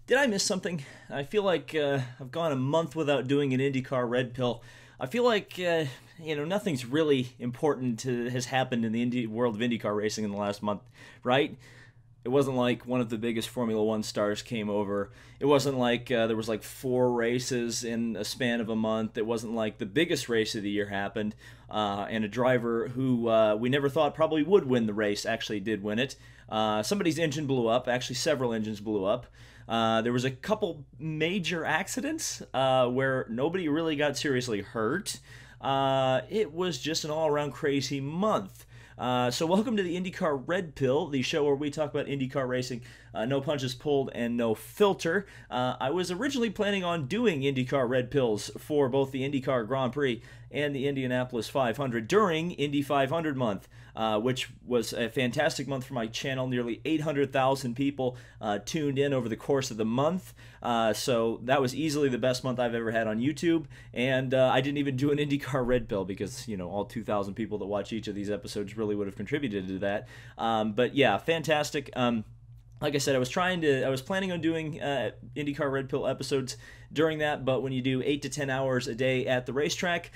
Did I miss something? I feel like I've gone a month without doing an IndyCar Red Pill. I feel like nothing's really important has happened in the world of IndyCar racing in the last month, right? It wasn't like one of the biggest Formula One stars came over. It wasn't like there was like 4 races in a span of a month. It wasn't like the biggest race of the year happened, and a driver who we never thought probably would win the race actually did win it. Somebody's engine blew up. Actually, several engines blew up. There was a couple major accidents where nobody really got seriously hurt. It was just an all-around crazy month. So welcome to the IndyCar Red Pill, the show where we talk about IndyCar racing, no punches pulled and no filter. I was originally planning on doing IndyCar Red Pills for both the IndyCar Grand Prix and the Indianapolis 500 during Indy 500 month, which was a fantastic month for my channel. Nearly 800,000 people tuned in over the course of the month. So that was easily the best month I've ever had on YouTube. And I didn't even do an IndyCar Red Pill because, all 2,000 people that watch each of these episodes really would have contributed to that. But yeah, fantastic. Like I said, I was planning on doing IndyCar Red Pill episodes during that, but when you do 8 to 10 hours a day at the racetrack,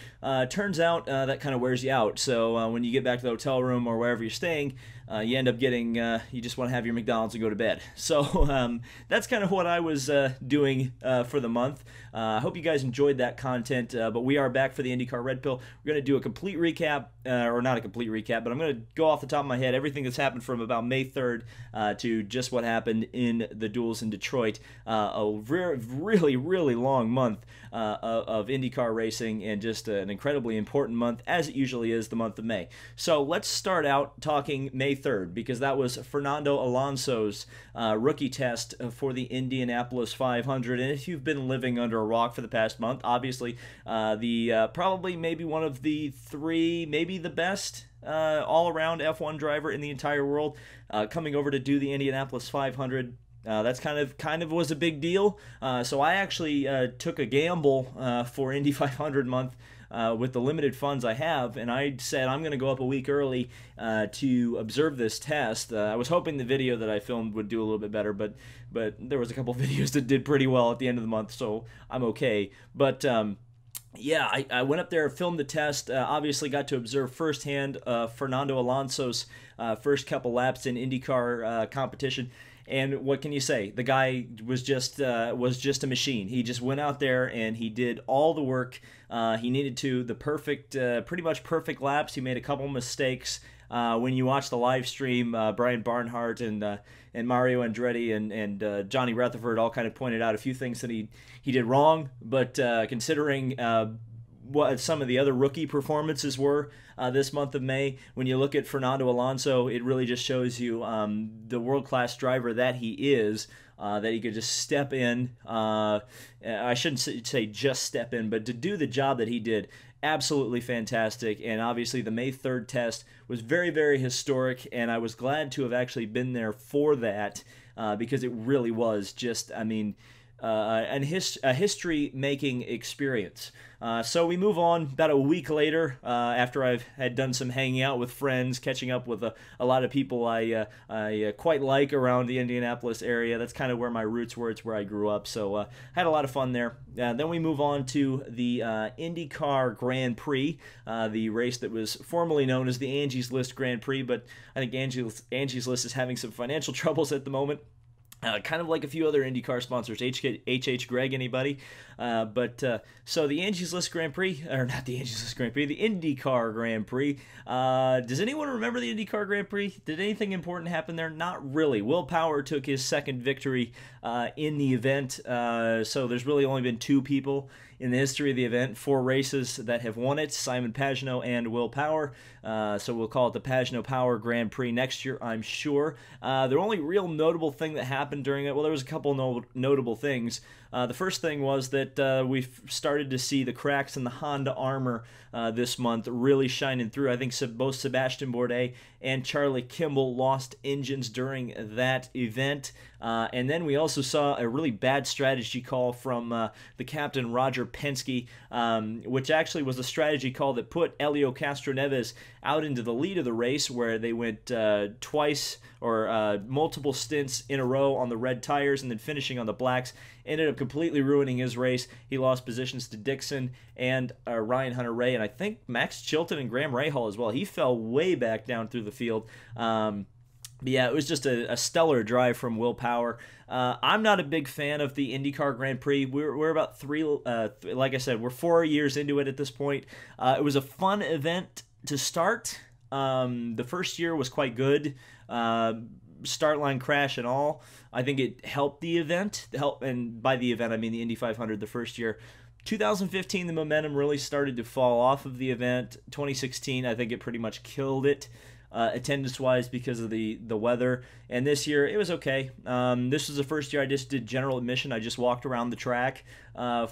turns out that kind of wears you out. So when you get back to the hotel room or wherever you're staying, you end up getting, you just want to have your McDonald's and go to bed. So that's kind of what I was doing for the month. I hope you guys enjoyed that content, but we are back for the IndyCar Red Pill. We're going to do a complete recap, or not a complete recap, but I'm going to go off the top of my head everything that's happened from about May 3rd to just what happened in the duels in Detroit. A really, really long month of IndyCar racing, and just an incredibly important month, as it usually is, the month of May. So let's start out talking May 3rd, because that was Fernando Alonso's rookie test for the Indianapolis 500. And if you've been living under a rock for the past month, obviously probably maybe one of the 3, maybe the best all-around F1 driver in the entire world, coming over to do the Indianapolis 500. That's kind of was a big deal. So I actually took a gamble for Indy 500 month with the limited funds I have, and I said I'm going to go up a week early to observe this test. I was hoping the video that I filmed would do a little bit better, but there was a couple videos that did pretty well at the end of the month, so I'm okay. But yeah, I went up there, filmed the test, obviously got to observe firsthand Fernando Alonso's first couple laps in IndyCar competition. And what can you say? The guy was just a machine. He just went out there and he did all the work he needed to. The pretty much perfect laps. He made a couple mistakes. When you watch the live stream, Brian Barnhart and Mario Andretti and Johnny Rutherford all kind of pointed out a few things that he did wrong. But considering what some of the other rookie performances were this month of May, when you look at Fernando Alonso, it really just shows you the world-class driver that he is, that he could just step in. I shouldn't say just step in, but to do the job that he did, absolutely fantastic. And obviously the May 3rd test was very, very historic, and I was glad to have actually been there for that, because it really was just, I mean, a history-making experience. So we move on about a week later, after I've had done some hanging out with friends, catching up with a lot of people I quite like around the Indianapolis area. That's kind of where my roots were. It's where I grew up, so had a lot of fun there. Then we move on to the INDYCAR Grand Prix, the race that was formerly known as the Angie's List Grand Prix, but I think Angie's List is having some financial troubles at the moment. Kind of like a few other IndyCar sponsors, H.H. Gregg, anybody? So the Angie's List Grand Prix, or not the Angie's List Grand Prix, the IndyCar Grand Prix. Does anyone remember the IndyCar Grand Prix? Did anything important happen there? Not really. Will Power took his second victory in the event, so there's really only been 2 people in the history of the event, 4 races that have won it, Simon Pagenaud and Will Power. So we'll call it the Pagenaud Power Grand Prix next year, I'm sure. The only real notable thing that happened during it, well, there was a couple notable things. The first thing was that we've started to see the cracks in the Honda armor this month really shining through. I think both Sebastian Bourdais and Charlie Kimball lost engines during that event. And then we also saw a really bad strategy call from the captain, Roger Penske, which actually was a strategy call that put Helio Castroneves out into the lead of the race, where they went twice or multiple stints in a row on the red tires and then finishing on the blacks. Ended up completely ruining his race. He lost positions to Dixon and Ryan Hunter-Reay, and I think Max Chilton and Graham Rahal as well. He fell way back down through the field. But yeah, it was just a stellar drive from Will Power. I'm not a big fan of the IndyCar Grand Prix. We're about like I said, we're 4 years into it at this point. It was a fun event to start. The first year was quite good. Start line crash and all. I think it helped the event. And by the event, I mean the Indy 500 the first year. 2015, the momentum really started to fall off of the event. 2016, I think it pretty much killed it. Attendance-wise because of the weather. And this year, it was okay. This was the first year I just did general admission. I just walked around the track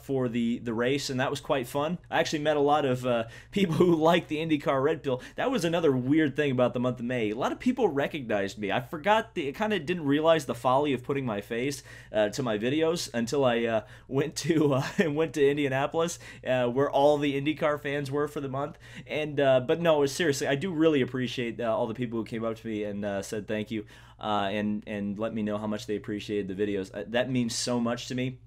for the race, and that was quite fun. I actually met a lot of people who like the IndyCar Red Pill. That was another weird thing about the month of May. A lot of people recognized me. I kind of didn't realize the folly of putting my face to my videos until I went to Indianapolis, where all the IndyCar fans were for the month. And but no, seriously, I do really appreciate all the people who came up to me and said thank you and let me know how much they appreciated the videos. That means so much to me.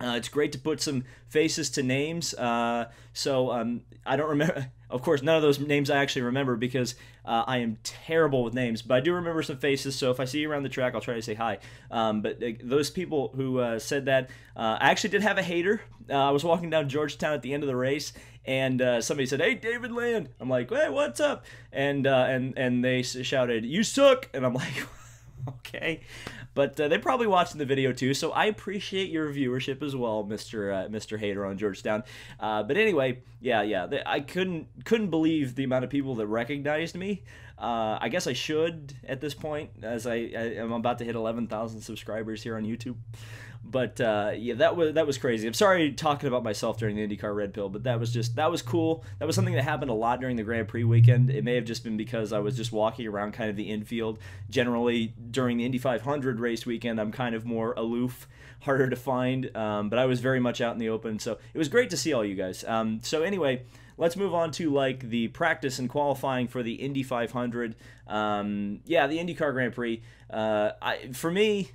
It's great to put some faces to names. I don't remember. Of course, none of those names I actually remember because I am terrible with names. But I do remember some faces, so if I see you around the track, I'll try to say hi. But those people who said that, I actually did have a hater. I was walking down Georgetown at the end of the race, and somebody said, "Hey, David Land." I'm like, "Hey, what's up?" And they shouted, "You suck!" And I'm like, okay. But they're probably watching the video too, so I appreciate your viewership as well, Mr. Hater on Georgetown. But anyway, yeah, I couldn't believe the amount of people that recognized me. I guess I should at this point, as I am about to hit 11,000 subscribers here on YouTube. But yeah, that was crazy. I'm sorry talking about myself during the IndyCar Red Pill, but that was cool. That was something that happened a lot during the Grand Prix weekend. It may have just been because I was just walking around kind of the infield. Generally, during the Indy 500 race weekend, I'm kind of more aloof, harder to find, but I was very much out in the open, so it was great to see all you guys. So anyway, let's move on to like the practice and qualifying for the Indy 500. Yeah, the IndyCar Grand Prix. For me,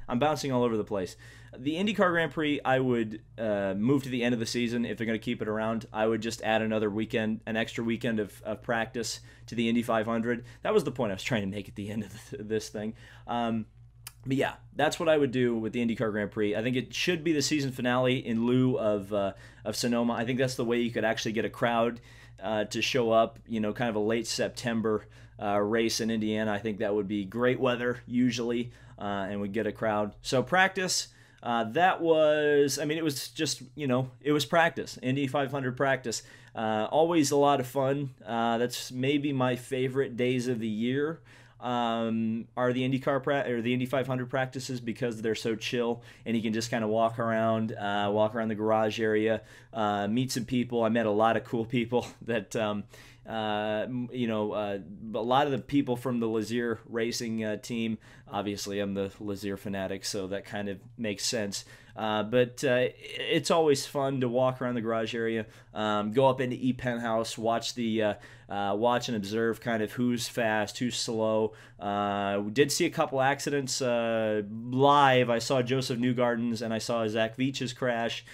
I'm bouncing all over the place. The IndyCar Grand Prix, I would move to the end of the season if they're going to keep it around. I would just add another weekend, an extra weekend of practice to the Indy 500. That was the point I was trying to make at the end of this thing. But yeah, that's what I would do with the IndyCar Grand Prix. I think it should be the season finale in lieu of Sonoma. I think that's the way you could actually get a crowd to show up, kind of a late September race in Indiana. I think that would be great weather usually, and we'd get a crowd. So practice, it was just, it was practice, Indy 500 practice. Always a lot of fun. That's maybe my favorite days of the year. Are the the Indy 500 practices, because they're so chill and you can just kind of walk around the garage area, meet some people. I met a lot of cool people that a lot of the people from the Lazier racing team. Obviously, I'm the Lazier fanatic, so that kind of makes sense. But it's always fun to walk around the garage area, go up into E-Penthouse, watch and observe kind of who's fast, who's slow. We did see a couple accidents live. I saw Joseph Newgarden's and I saw Zach Veach's crash.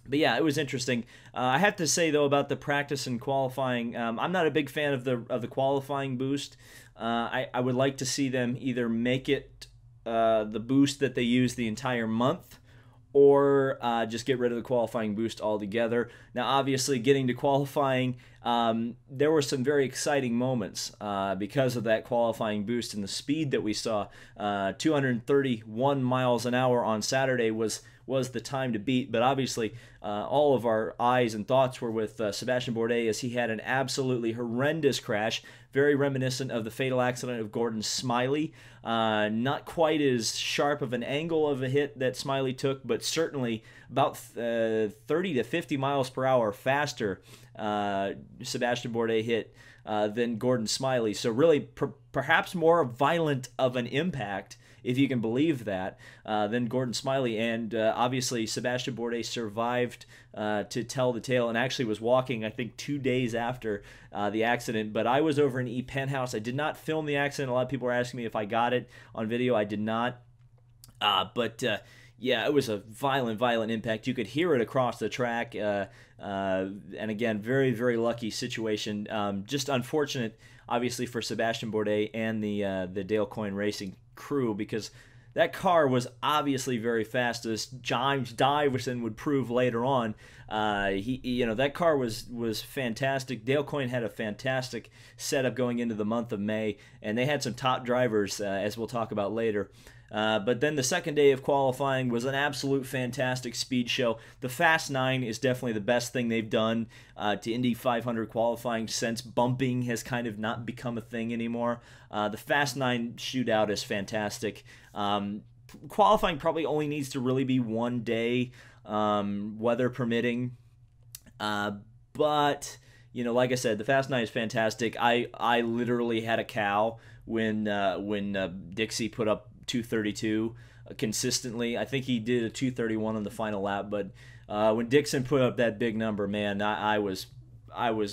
But yeah, it was interesting. I have to say though about the practice and qualifying, I'm not a big fan of the qualifying boost. I would like to see them either make it the boost that they use the entire month, or just get rid of the qualifying boost altogether. Now, obviously, getting to qualifying, there were some very exciting moments because of that qualifying boost and the speed that we saw. 231 miles an hour on Saturday was the time to beat, but obviously all of our eyes and thoughts were with Sebastian Bourdais, as he had an absolutely horrendous crash, very reminiscent of the fatal accident of Gordon Smiley. Not quite as sharp of an angle of a hit that Smiley took, but certainly about 30 to 50 miles per hour faster Sebastian Bourdais hit than Gordon Smiley. So really perhaps more violent of an impact, if you can believe that, than Gordon Smiley. And obviously Sebastian Bourdais survived to tell the tale, and actually was walking, I think, 2 days after the accident. But I was over in Penthouse. I did not film the accident. A lot of people were asking me if I got it on video. I did not. Yeah, it was a violent impact. You could hear it across the track. And again, very, very lucky situation. Just unfortunate, obviously, for Sebastian Bourdais and the Dale Coyne Racing crew, because that car was obviously very fast, as James Davison would prove later on. That car was fantastic. Dale Coyne had a fantastic setup going into the month of May, and they had some top drivers, as we'll talk about later. But then the second day of qualifying was an absolute fantastic speed show. The Fast 9 is definitely the best thing they've done to Indy 500 qualifying since bumping has kind of not become a thing anymore. The Fast 9 shootout is fantastic. Qualifying probably only needs to really be 1 day, weather permitting. But, like I said, the Fast 9 is fantastic. I literally had a cow when Dixie put up 232 consistently. I think he did a 231 on the final lap, but when Dixon put up that big number, man, I was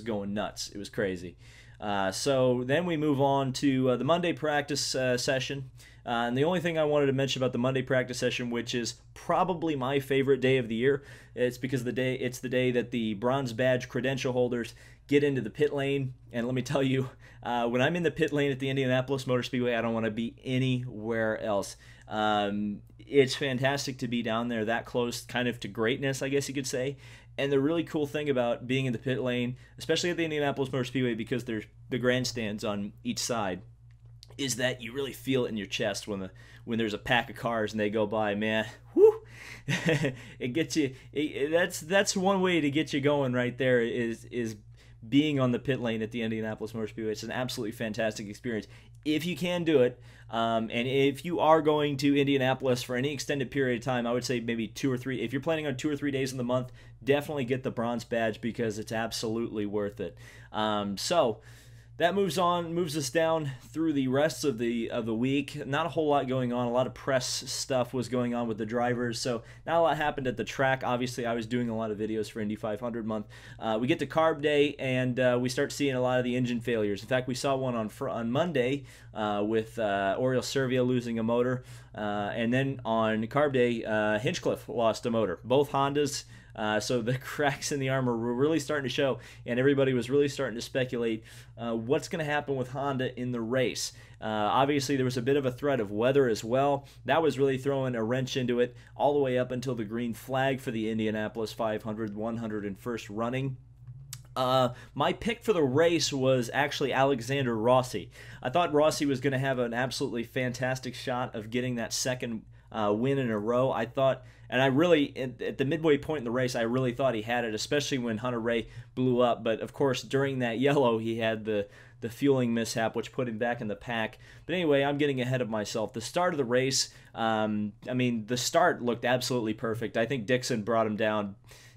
going nuts. It was crazy. So then we move on to the Monday practice session. And the only thing I wanted to mention about the Monday practice session, which is probably my favorite day of the year, it's because it's the day that the bronze badge credential holders get into the pit lane. And let me tell you, when I'm in the pit lane at the Indianapolis Motor Speedway, I don't want to be anywhere else. It's fantastic to be down there that close, kind of to greatness, I guess you could say. And the really cool thing about being in the pit lane, especially at the Indianapolis Motor Speedway, because there's the grandstands on each side, is that you really feel it in your chest when there's a pack of cars and they go by. Man, whoo! It gets you. That's one way to get you going right there, is being on the pit lane at the Indianapolis Motor Speedway. It's an absolutely fantastic experience if you can do it. And if you are going to Indianapolis for any extended period of time, I would say maybe 2 or 3. If you're planning on 2 or 3 days in the month, definitely get the bronze badge, because it's absolutely worth it. So that moves us down through the rest of the week. Not a whole lot going on. A lot of press stuff was going on with the drivers, so not a lot happened at the track. Obviously, I was doing a lot of videos for Indy 500 month. We get to Carb Day, and we start seeing a lot of the engine failures. In fact, we saw one on Monday with Oriol Servia losing a motor, and then on Carb Day, Hinchcliffe lost a motor. Both Hondas. So the cracks in the armor were really starting to show, and everybody was really starting to speculate what's going to happen with Honda in the race. Obviously, there was a bit of a threat of weather as well. That was really throwing a wrench into it all the way up until the green flag for the Indianapolis 500, 101st running. My pick for the race was actually Alexander Rossi. I thought Rossi was going to have an absolutely fantastic shot of getting that second win in a row. I thought, and I really, at the midway point in the race, I really thought he had it, especially when Hunter-Reay blew up. But of course, during that yellow, he had the fueling mishap, which put him back in the pack. But anyway, I'm getting ahead of myself. The start of the race, the start looked absolutely perfect. I think Dixon brought him down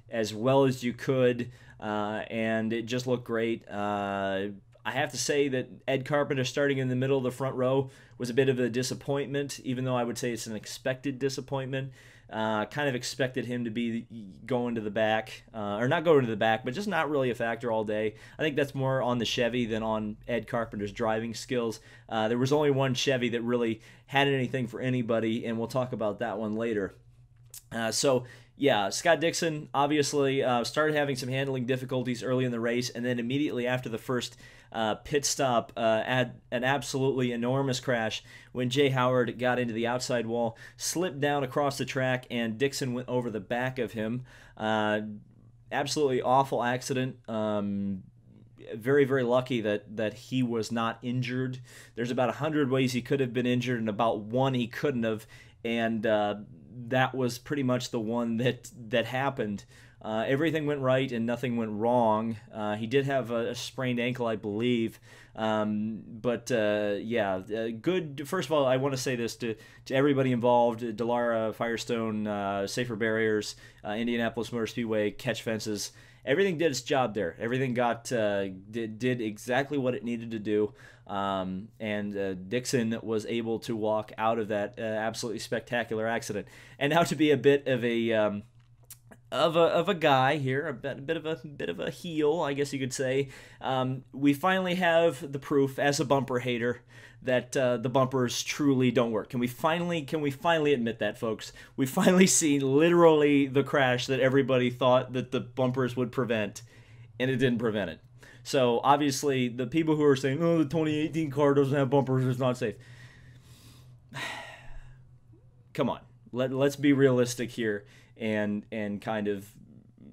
as well as you could, and it just looked great. I have to say that Ed Carpenter starting in the middle of the front row was a bit of a disappointment, even though I would say it's an expected disappointment. Kind of expected him to be going to the back, or not going to the back, but just not really a factor all day. I think that's more on the Chevy than on Ed Carpenter's driving skills. There was only one Chevy that really had anything for anybody, and we'll talk about that one later. Yeah, Scott Dixon obviously started having some handling difficulties early in the race, and then immediately after the first pit stop, had an absolutely enormous crash when Jay Howard got into the outside wall, slipped down across the track, and Dixon went over the back of him. Absolutely awful accident. Very, very lucky that he was not injured. There's about 100 ways he could have been injured, and about one he couldn't have, and that was pretty much the one that happened. Everything went right and nothing went wrong. He did have a sprained ankle, I believe. Good. First of all, I want to say this to everybody involved: Dallara, Firestone, Safer Barriers, Indianapolis Motor Speedway, Catch Fences. Everything did its job there. Everything did exactly what it needed to do. And Dixon was able to walk out of that absolutely spectacular accident. And now to be a bit of a guy here, a bit of a heel, I guess you could say. We finally have the proof, as a bumper hater, that the bumpers truly don't work. Can we finally admit that, folks? We finally see literally the crash that everybody thought that the bumpers would prevent, and it didn't prevent it. So obviously, the people who are saying, "Oh, the 2018 car doesn't have bumpers; it's not safe." Come on, let's be realistic here and kind of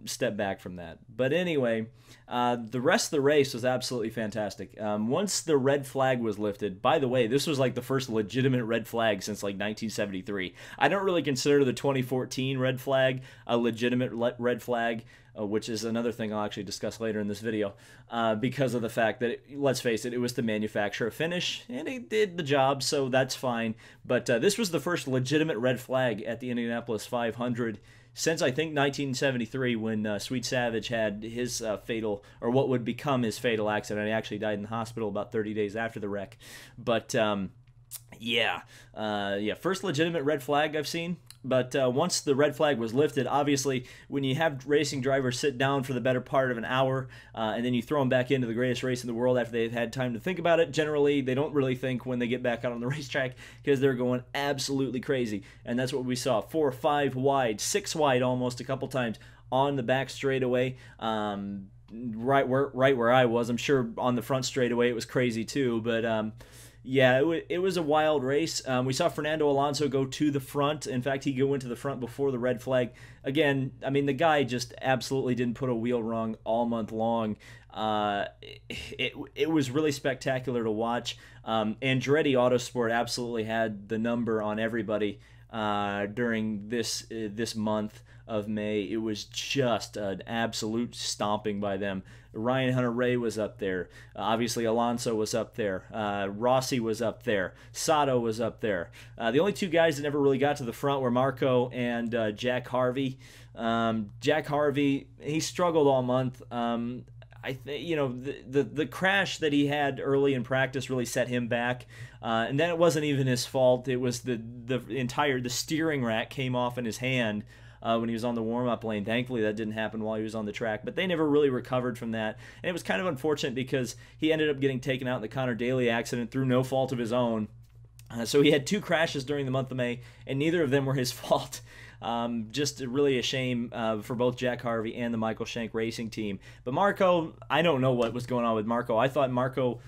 step back from that. But anyway, the rest of the race was absolutely fantastic. Once the red flag was lifted, by the way, this was like the first legitimate red flag since like 1973. I don't really consider the 2014 red flag a legitimate red flag, which is another thing I'll actually discuss later in this video, because of the fact that, let's face it, it was the manufacturer finish, and it did the job, so that's fine. But this was the first legitimate red flag at the Indianapolis 500 since, I think, 1973, when Sweet Savage had his fatal, or what would become his fatal accident. He actually died in the hospital about 30 days after the wreck. But first legitimate red flag I've seen. But once the red flag was lifted, obviously, when you have racing drivers sit down for the better part of an hour, and then you throw them back into the greatest race in the world after they've had time to think about it, generally, they don't really think when they get back out on the racetrack, because they're going absolutely crazy. And that's what we saw. 4 or 5 wide, 6 wide almost a couple times on the back straightaway. Right where I was. I'm sure on the front straightaway it was crazy too, but it was a wild race. We saw Fernando Alonso go to the front. In fact, he went to the front before the red flag. Again, I mean, the guy just absolutely didn't put a wheel wrong all month long. It was really spectacular to watch. Andretti Autosport absolutely had the number on everybody during this month of May. It was just an absolute stomping by them. Ryan Hunter-Reay was up there. Obviously, Alonso was up there. Rossi was up there. Sato was up there. The only 2 guys that never really got to the front were Marco and Jack Harvey. Jack Harvey, he struggled all month. I think, the crash that he had early in practice really set him back, and then it wasn't even his fault. It was the steering rack came off in his hand when he was on the warm-up lane. Thankfully, that didn't happen while he was on the track, but they never really recovered from that. And it was kind of unfortunate because he ended up getting taken out in the Connor Daly accident through no fault of his own. So he had 2 crashes during the month of May, and neither of them were his fault. Just really a shame for both Jack Harvey and the Michael Shank Racing team. But Marco, I don't know what was going on with Marco. I thought Marco,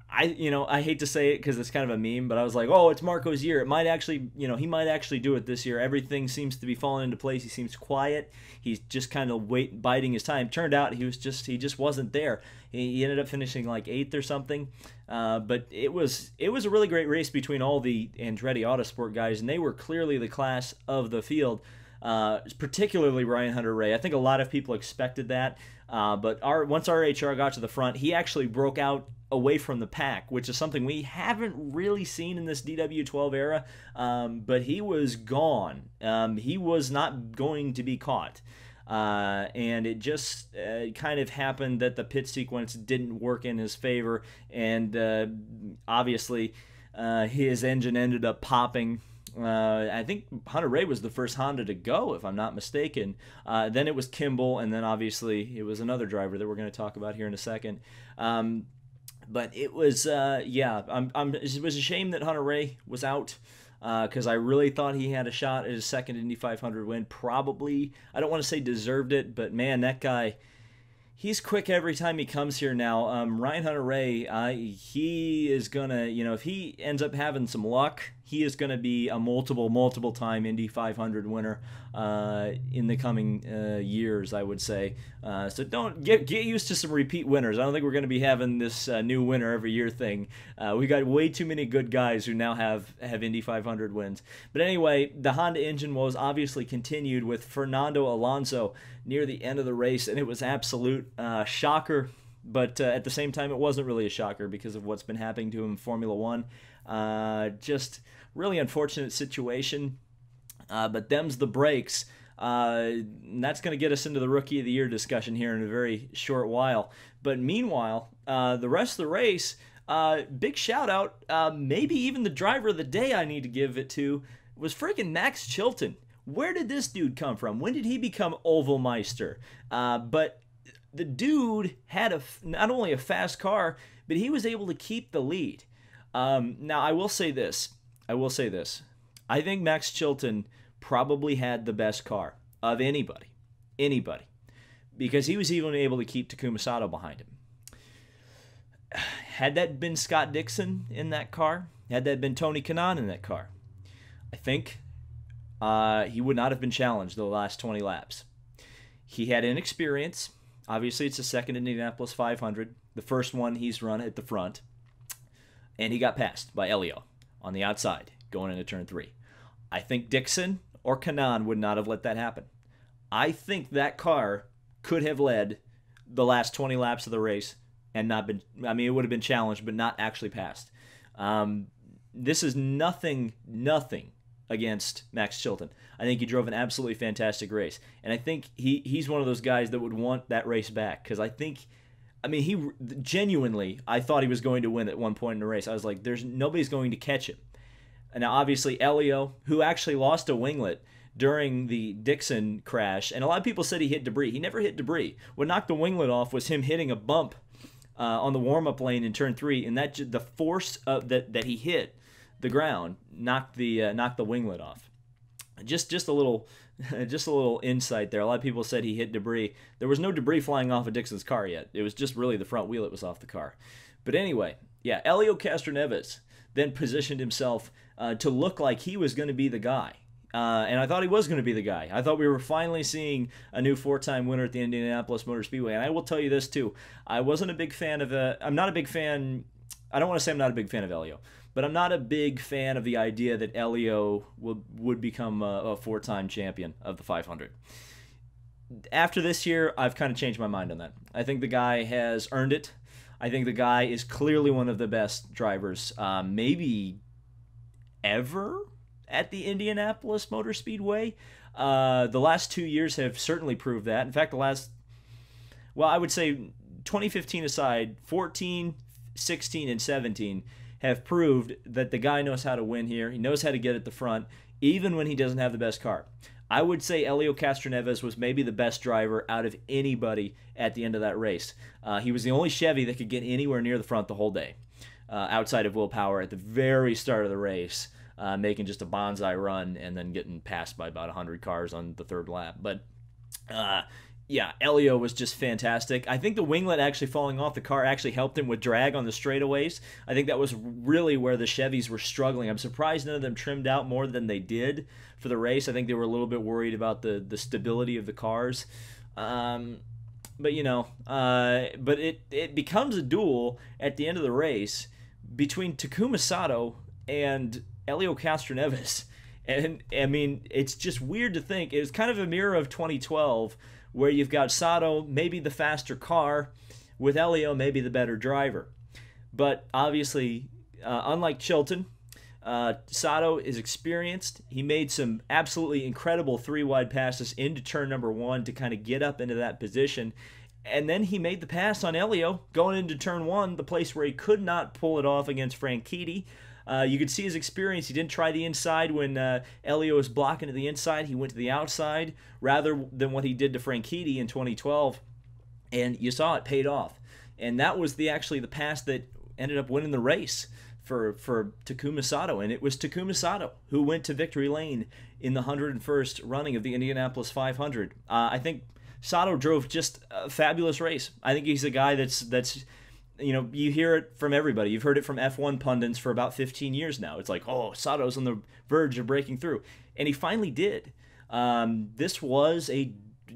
I hate to say it because it's kind of a meme, but I was like, oh, it's Marco's year. It might actually, he might actually do it this year. Everything seems to be falling into place. He seems quiet. He's just kind of biding his time. Turned out he just wasn't there. He ended up finishing like 8th or something. But it was a really great race between all the Andretti Autosport guys, and they were clearly the class of the field. Particularly Ryan Hunter-Reay. I think a lot of people expected that. But once RHR got to the front, he actually broke out away from the pack, which is something we haven't really seen in this DW12 era, but he was gone. He was not going to be caught. And it just kind of happened that the pit sequence didn't work in his favor, and obviously his engine ended up popping. I think Hunter-Reay was the first Honda to go, if I'm not mistaken. Then it was Kimball, and then obviously it was another driver that we're going to talk about here in a second. But it was, it was a shame that Hunter-Reay was out, because I really thought he had a shot at his second Indy 500 win. Probably, I don't want to say deserved it, but man, that guy, He's quick every time he comes here now. Ryan Hunter-Reay, he is going to, if he ends up having some luck, he is going to be a multiple time Indy 500 winner in the coming years, I would say. So don't get used to some repeat winners. I don't think we're going to be having this new winner every year thing. We got way too many good guys who now have Indy 500 wins. But anyway, the Honda engine woes obviously continued with Fernando Alonso near the end of the race, and it was absolute shocker. But at the same time, it wasn't really a shocker because of what's been happening to him in Formula One. Just really unfortunate situation. But them's the breaks. That's going to get us into the Rookie of the Year discussion here in a very short while. But meanwhile, the rest of the race, big shout out, maybe even the driver of the day I need to give it to, was freaking Max Chilton. Where did this dude come from? When did he become Ovalmeister? But the dude had not only a fast car, but he was able to keep the lead. Now, I will say this. I think Max Chilton probably had the best car of anybody, because he was even able to keep Takuma Sato behind him. Had that been Scott Dixon in that car, had that been Tony Kanaan in that car, I think he would not have been challenged the last 20 laps. He had inexperience. Obviously, it's the second Indianapolis 500. The first one he's run at the front. And he got passed by Elio on the outside going into turn 3. I think Dixon or Kanaan would not have let that happen. I think that car could have led the last 20 laps of the race and not been, it would have been challenged, but not actually passed. This is nothing against Max Chilton. I think he drove an absolutely fantastic race. And I think he's one of those guys that would want that race back, because he genuinely, I thought he was going to win at one point in the race. I was like, nobody's going to catch him. And now, obviously, Elio, who actually lost a winglet during the Dixon crash, and a lot of people said he hit debris. He never hit debris. What knocked the winglet off was him hitting a bump on the warm-up lane in turn 3, and the force that he hit the ground knocked the winglet off. Just a little insight there. A lot of people said he hit debris. There was no debris flying off of Dixon's car yet. It was just really the front wheel that was off the car. But anyway, yeah, Elio Castroneves then positioned himself to look like he was going to be the guy. And I thought he was going to be the guy. I thought we were finally seeing a new 4-time winner at the Indianapolis Motor Speedway. And I will tell you this too. I wasn't a big fan of I'm not a big fan. I don't want to say I'm not a big fan of Elio, but I'm not a big fan of the idea that Elio would become a 4-time champion of the 500. After this year, I've kind of changed my mind on that. I think the guy has earned it. I think the guy is clearly one of the best drivers, maybe ever at the Indianapolis Motor Speedway. The last 2 years have certainly proved that. In fact, I would say 2015 aside, 14, 16, and 17 have proved that the guy knows how to win here. He knows how to get at the front, even when he doesn't have the best car. I would say Elio Castroneves was maybe the best driver out of anybody at the end of that race. He was the only Chevy that could get anywhere near the front the whole day, outside of Will Power at the very start of the race, making just a bonsai run and then getting passed by about 100 cars on the third lap. But yeah, Elio was just fantastic. I think the winglet actually falling off the car actually helped him with drag on the straightaways. I think that was really where the Chevys were struggling. I'm surprised none of them trimmed out more than they did for the race. I think they were a little bit worried about the stability of the cars. But it becomes a duel at the end of the race between Takuma Sato and Elio Castroneves. And, it's just weird to think. It was kind of a mirror of 2012, where you've got Sato, maybe the faster car, with Elio, maybe the better driver. But obviously, unlike Chilton, Sato is experienced. He made some absolutely incredible 3-wide passes into turn number 1 to kind of get up into that position. And then he made the pass on Elio going into turn 1, the place where he could not pull it off against Franchitti. You could see his experience. He didn't try the inside when Elio was blocking to the inside. He went to the outside rather than what he did to Franchitti in 2012. And you saw it paid off. And that was the pass that ended up winning the race for Takuma Sato. And it was Takuma Sato who went to victory lane in the 101st running of the Indianapolis 500. I think Sato drove just a fabulous race. I think he's a guy that's you hear it from everybody. You've heard it from F1 pundits for about 15 years now. It's like, oh, Sato's on the verge of breaking through, and he finally did. This was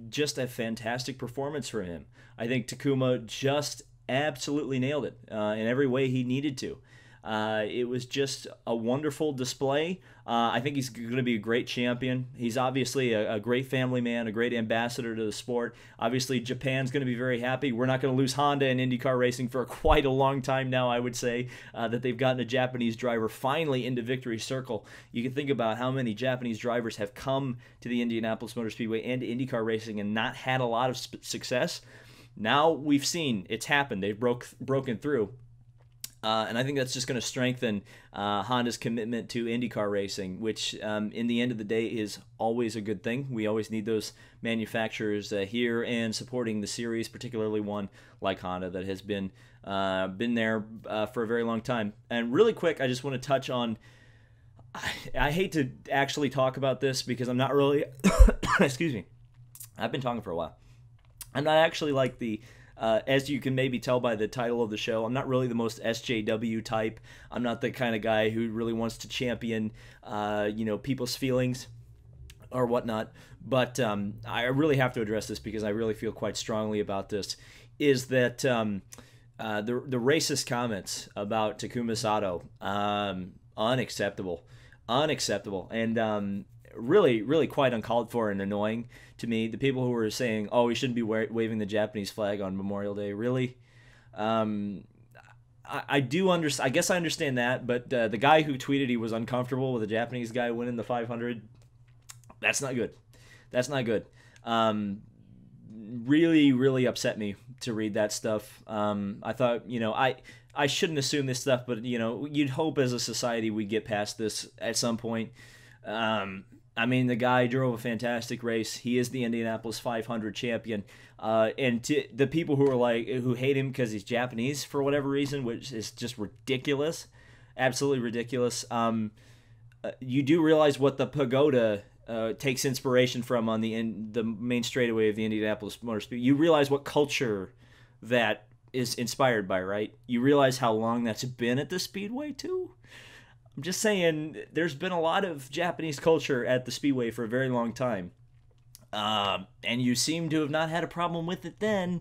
just a fantastic performance for him. I think Takuma just absolutely nailed it in every way he needed to. It was just a wonderful display. I think he's going to be a great champion. He's obviously a great family man, a great ambassador to the sport. Obviously, Japan's going to be very happy. We're not going to lose Honda in IndyCar racing for quite a long time now, I would say, that they've gotten a Japanese driver finally into victory circle. You can think about how many Japanese drivers have come to the Indianapolis Motor Speedway and to IndyCar racing and not had a lot of success. Now we've seen it's happened. They've broken through. And I think that's just going to strengthen Honda's commitment to IndyCar racing, which in the end of the day is always a good thing. We always need those manufacturers here and supporting the series, particularly one like Honda that has been there for a very long time. And really quick, I just want to touch on, I hate to actually talk about this because I'm not really, excuse me, I've been talking for a while. I'm not actually like the, as you can maybe tell by the title of the show, I'm not really the most SJW type. I'm not the kind of guy who really wants to champion, people's feelings or whatnot. But I really have to address this because I really feel quite strongly about this, is that the racist comments about Takuma Sato, unacceptable. And really, really quite uncalled for and annoying to me. The people who were saying, "Oh, we shouldn't be waving the Japanese flag on Memorial Day," really. I do understand. I guess I understand that, but the guy who tweeted he was uncomfortable with a Japanese guy winning the 500, that's not good. That's not good. Really, really upset me to read that stuff. I thought, I shouldn't assume this stuff, but you'd hope as a society we get past this at some point. I mean, the guy drove a fantastic race. He is the Indianapolis 500 champion. And to the people who hate him because he's Japanese for whatever reason, which is just ridiculous, absolutely ridiculous. You do realize what the Pagoda takes inspiration from on the main straightaway of the Indianapolis Motor Speedway. You realize what culture that is inspired by, right? You realize how long that's been at the Speedway too. I'm just saying, there's been a lot of Japanese culture at the Speedway for a very long time. And you seem to have not had a problem with it then.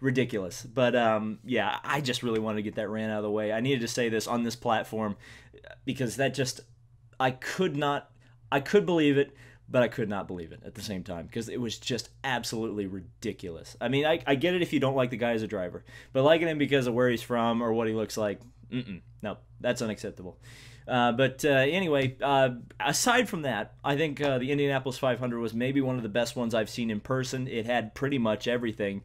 Ridiculous. But, yeah, I just really wanted to get that rant out of the way. I needed to say this on this platform because that just, I could believe it, but I could not believe it at the same time because it was just absolutely ridiculous. I mean, I get it if you don't like the guy as a driver, but liking him because of where he's from or what he looks like, no, that's unacceptable. But anyway, aside from that, I think the Indianapolis 500 was maybe one of the best ones I've seen in person. It had pretty much everything,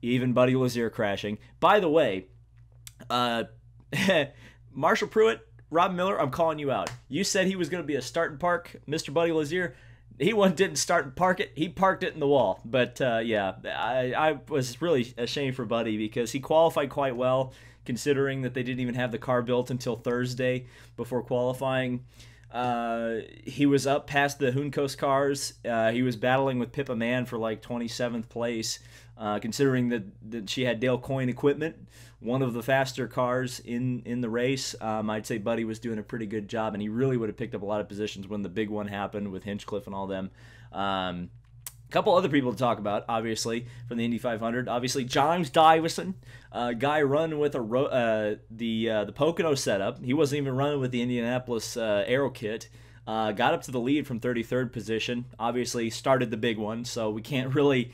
even Buddy Lazier crashing. By the way, Marshall Pruitt, Rob Miller, I'm calling you out. You said he was going to be a start and park, Mr. Buddy Lazier. He didn't start and park it. He parked it in the wall. But, yeah, I was really ashamed for Buddy because he qualified quite well, considering that they didn't even have the car built until Thursday before qualifying. He was up past the Juncos cars. He was battling with Pippa Mann for like 27th place, considering that she had Dale Coyne equipment, one of the faster cars in the race. I'd say Buddy was doing a pretty good job, and he really would have picked up a lot of positions when the big one happened with Hinchcliffe and all them. A couple other people to talk about, obviously, from the Indy 500. Obviously, James Davison, guy running with the Pocono setup. He wasn't even running with the Indianapolis Aero kit. Got up to the lead from 33rd position. Obviously, started the big one, so we can't really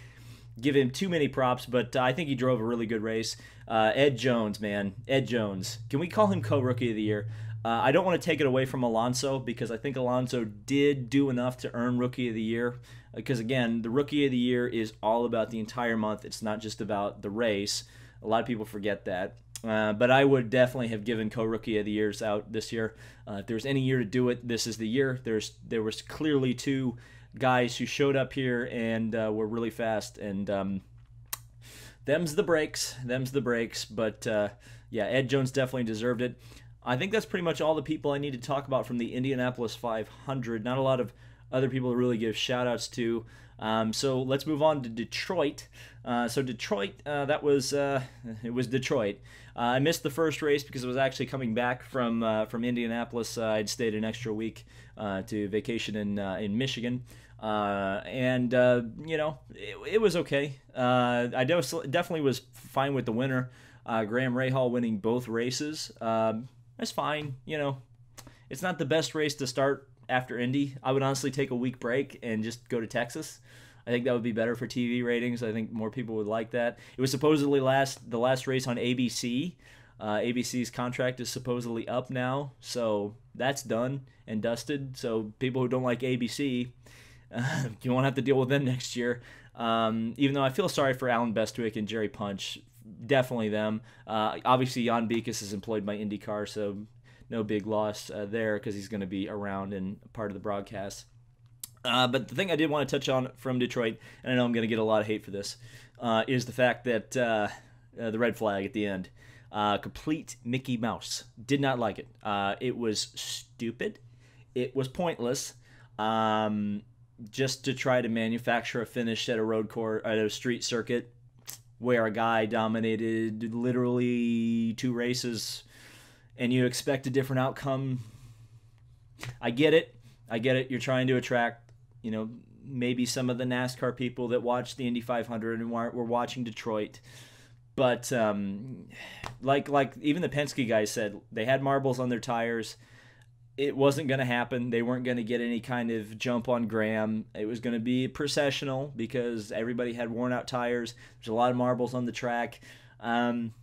give him too many props, but I think he drove a really good race. Ed Jones, man. Ed Jones. Can we call him co-rookie of the year? I don't want to take it away from Alonso because I think Alonso did do enough to earn rookie of the year. Because, again, the rookie of the year is all about the entire month. It's not just about the race. A lot of people forget that. But I would definitely have given co-rookie of the years out this year. If there's any year to do it, this is the year. There was clearly two guys who showed up here and were really fast, and them's the breaks. But yeah, Ed Jones definitely deserved it. I think that's pretty much all the people I need to talk about from the Indianapolis 500. Not a lot of other people to really give shout outs to. So let's move on to Detroit. Detroit, it was Detroit. I missed the first race because I was actually coming back from Indianapolis. I'd stayed an extra week to vacation in Michigan. It was okay. I definitely was fine with the winner. Graham Rahal winning both races. That's fine. It's not the best race to start after Indy. I would honestly take a week break and just go to Texas. I think that would be better for TV ratings. I think more people would like that. It was supposedly the last race on ABC. ABC's contract is supposedly up now, so that's done and dusted. So people who don't like ABC, you won't have to deal with them next year. Even though I feel sorry for Alan Bestwick and Jerry Punch, definitely them. Obviously, Jan Beekes is employed by IndyCar, so no big loss there because he's going to be around and part of the broadcast. But the thing I did want to touch on from Detroit, and I know I'm going to get a lot of hate for this, is the fact that the red flag at the end, complete Mickey Mouse. Did not like it. It was stupid. It was pointless. Just to try to manufacture a finish at a street circuit where a guy dominated literally 2 races and you expect a different outcome. I get it. You're trying to attract, maybe some of the NASCAR people that watch the Indy 500 and were watching Detroit. But like even the Penske guys said, they had marbles on their tires. It wasn't going to happen. They weren't going to get any kind of jump on Graham. It was going to be processional because everybody had worn out tires. There's a lot of marbles on the track. I'm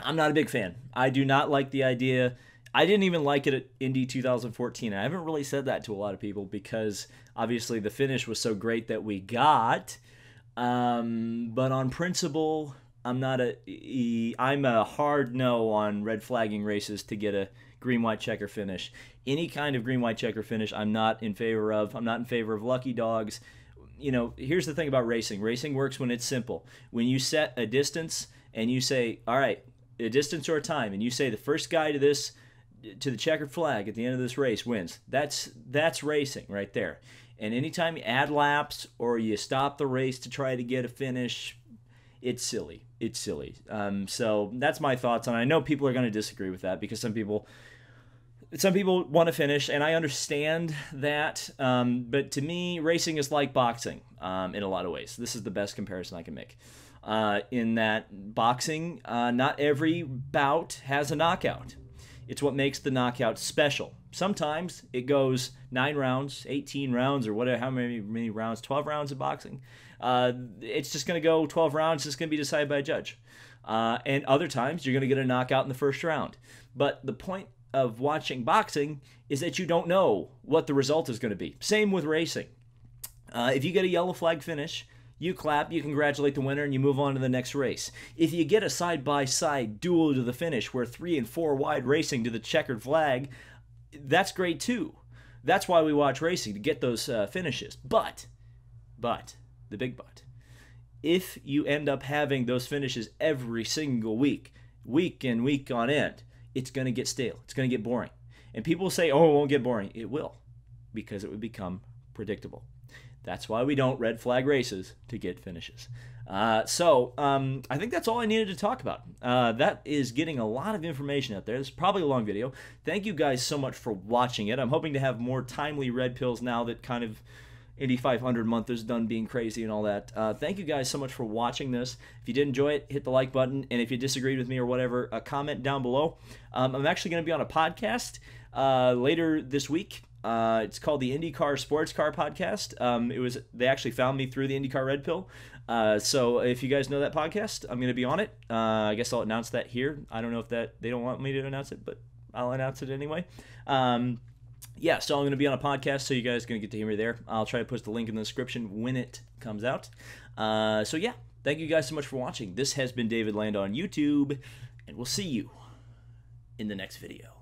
not a big fan. I do not like the idea. I didn't even like it at Indy 2014. I haven't really said that to a lot of people because obviously the finish was so great that we got. But on principle, I'm a hard no on red flagging races to get a green, white checker finish. Any kind of green, white checker finish I'm not in favor of. I'm not in favor of lucky dogs. Here's the thing about racing. Racing works when it's simple. When you set a distance and you say, all right, a distance or a time, and you say the first guy to the checkered flag at the end of this race wins. That's racing right there. And anytime you add laps or you stop the race to try to get a finish, it's silly. It's silly. So that's my thoughts on it. I know people are going to disagree with that because some people want to finish, and I understand that. But to me, racing is like boxing in a lot of ways. This is the best comparison I can make. In that boxing, not every bout has a knockout. It's what makes the knockout special. Sometimes it goes 9 rounds, 18 rounds, or whatever, how many rounds, 12 rounds of boxing. It's just going to go 12 rounds. It's going to be decided by a judge. And other times you're going to get a knockout in the first round. But the point of watching boxing is that you don't know what the result is going to be. Same with racing. If you get a yellow flag finish, you clap, you congratulate the winner, and you move on to the next race. If you get a side-by-side duel to the finish where 3 and 4 wide racing to the checkered flag, that's great too. That's why we watch racing, to get those finishes. But, the big but, if you end up having those finishes every single week and week on end, it's going to get stale. It's going to get boring. And people say, oh, it won't get boring. It will, because it would become predictable. That's why we don't red flag races to get finishes. I think that's all I needed to talk about. That is getting a lot of information out there. This is probably a long video. Thank you guys so much for watching it. I'm hoping to have more timely red pills now that kind of Indy 500 month is done being crazy and all that. Thank you guys so much for watching this. If you did enjoy it, hit the like button. And if you disagreed with me or whatever, comment down below. I'm actually going to be on a podcast later this week. It's called the IndyCar Sports Car Podcast. They actually found me through the IndyCar Red Pill. So if you guys know that podcast, I'm going to be on it. I guess I'll announce that here. I don't know if they don't want me to announce it, but I'll announce it anyway. So I'm going to be on a podcast, so you guys are going to get to hear me there. I'll try to post the link in the description when it comes out. Thank you guys so much for watching. This has been David Land on YouTube, and we'll see you in the next video.